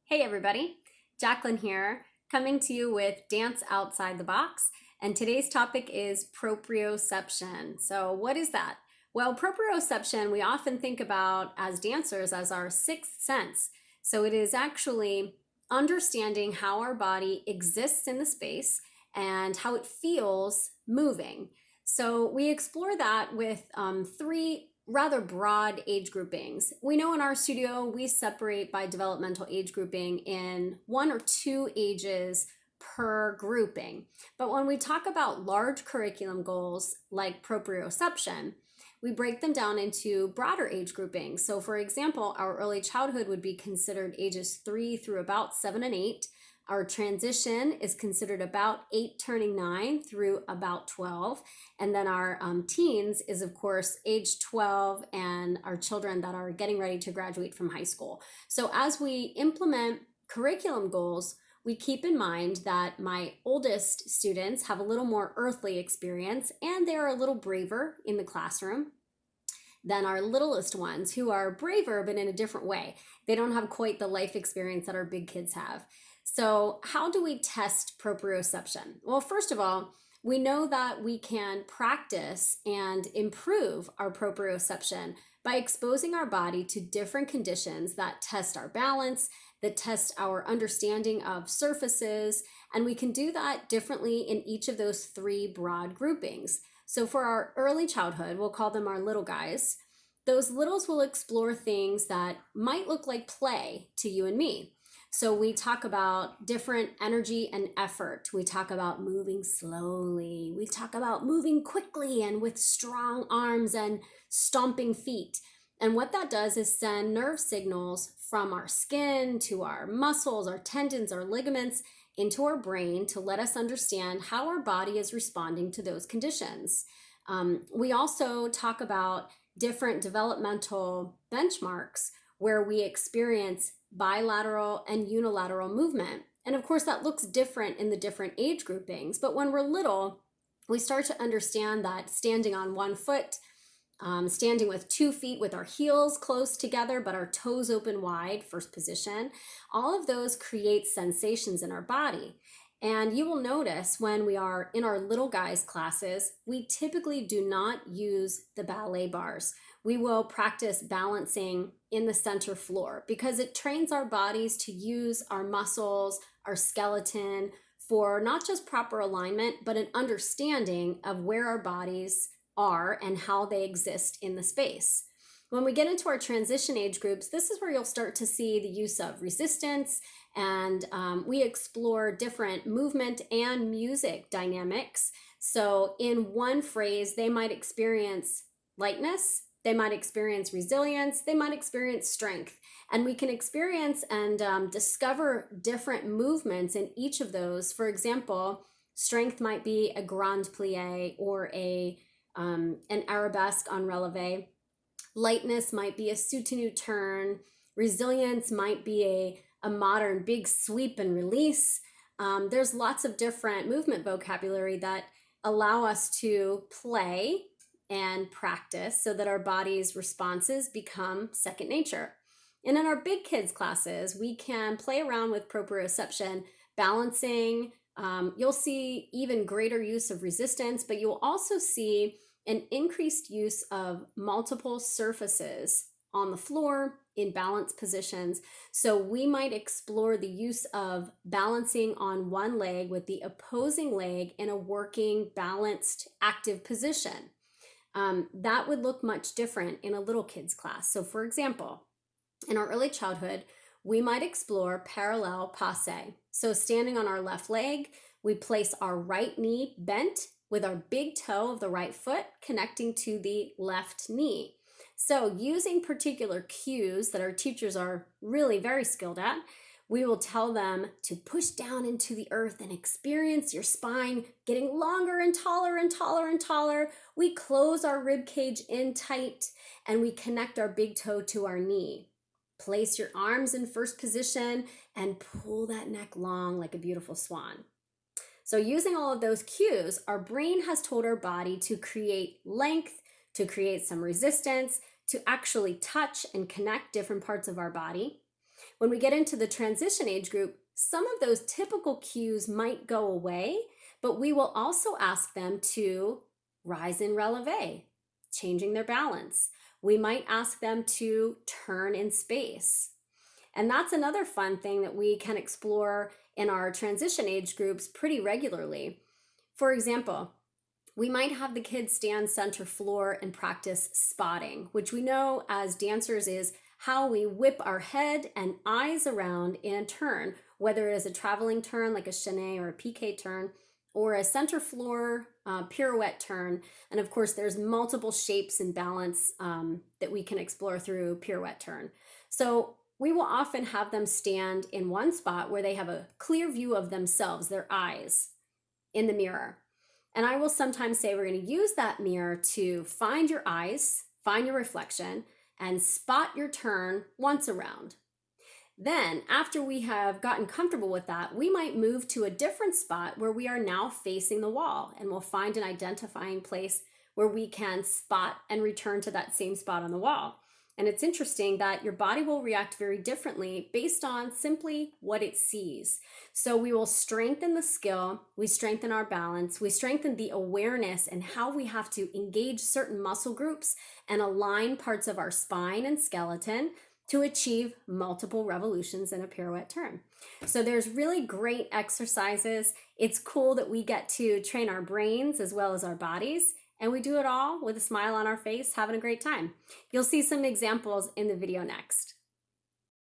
Hey everybody, Jacqueline here, coming to you with Dance Outside the Box, and today's topic is proprioception. So what is that? Well, proprioception we often think about as dancers as our sixth sense. So it is actually understanding how our body exists in the space and how it feels moving. So we explore that with three rather broad age groupings. We know in our studio we separate by developmental age grouping in 1 or 2 ages per grouping. But when we talk about large curriculum goals like proprioception, we break them down into broader age groupings. So for example, our early childhood would be considered ages 3 through about 7 and 8. Our transition is considered about 8 turning 9 through about 12. And then our teens is, of course, age 12 and our children that are getting ready to graduate from high school. So as we implement curriculum goals, we keep in mind that my oldest students have a little more earthly experience and they're a little braver in the classroom than our littlest ones, who are braver but in a different way. They don't have quite the life experience that our big kids have. So how do we test proprioception? Well, first of all, we know that we can practice and improve our proprioception by exposing our body to different conditions that test our balance, that test our understanding of surfaces, and we can do that differently in each of those three broad groupings. So for our early childhood, we'll call them our little guys. Those littles will explore things that might look like play to you and me. So we talk about different energy and effort. We talk about moving slowly. We talk about moving quickly and with strong arms and stomping feet. And what that does is send nerve signals from our skin to our muscles, our tendons, our ligaments into our brain to let us understand how our body is responding to those conditions. We also talk about different developmental benchmarks where we experience bilateral and unilateral movement. And of course, that looks different in the different age groupings. But when we're little, we start to understand that standing on one foot, standing with 2 feet with our heels close together but our toes open wide, first position, all of those create sensations in our body. And you will notice when we are in our little guys classes, we typically do not use the ballet bars. We will practice balancing in the center floor because it trains our bodies to use our muscles, our skeleton for not just proper alignment, but an understanding of where our bodies are and how they exist in the space. When we get into our transition age groups, this is where you'll start to see the use of resistance, and we explore different movement and music dynamics. So in one phrase, they might experience lightness, they might experience resilience, they might experience strength. And we can experience and discover different movements in each of those. For example, strength might be a grand plie or an arabesque en releve. Lightness might be a soutenu turn. Resilience might be a modern big sweep and release. There's lots of different movement vocabulary that allow us to play and practice so that our body's responses become second nature. And in our big kids classes, we can play around with proprioception, balancing. You'll see even greater use of resistance, but you'll also see an increased use of multiple surfaces on the floor in balanced positions. So we might explore the use of balancing on one leg with the opposing leg in a working, balanced, active position. That would look much different in a little kids class. So for example, in our early childhood, we might explore parallel passe. So standing on our left leg, we place our right knee bent with our big toe of the right foot connecting to the left knee. So using particular cues that our teachers are really very skilled at, we will tell them to push down into the earth and experience your spine getting longer and taller and taller and taller. We close our rib cage in tight and we connect our big toe to our knee. Place your arms in first position and pull that neck long like a beautiful swan. So using all of those cues, our brain has told our body to create length, to create some resistance, to actually touch and connect different parts of our body. When we get into the transition age group, some of those typical cues might go away, but we will also ask them to rise in releve, changing their balance. We might ask them to turn in space. And that's another fun thing that we can explore in our transition age groups pretty regularly. For example, we might have the kids stand center floor and practice spotting, which we know as dancers is how we whip our head and eyes around in a turn, whether it is a traveling turn like a chaîné or a piqué turn, or a center floor pirouette turn. And of course, there's multiple shapes and balance that we can explore through pirouette turn. So we will often have them stand in one spot where they have a clear view of themselves, their eyes in the mirror. And I will sometimes say we're going to use that mirror to find your eyes, find your reflection, and spot your turn once around. Then, after we have gotten comfortable with that, we might move to a different spot where we are now facing the wall, and we'll find an identifying place where we can spot and return to that same spot on the wall. And it's interesting that your body will react very differently based on simply what it sees. So we will strengthen the skill, we strengthen our balance, we strengthen the awareness and how we have to engage certain muscle groups and align parts of our spine and skeleton to achieve multiple revolutions in a pirouette turn. So there's really great exercises. It's cool that we get to train our brains as well as our bodies, and we do it all with a smile on our face, having a great time. You'll see some examples in the video next.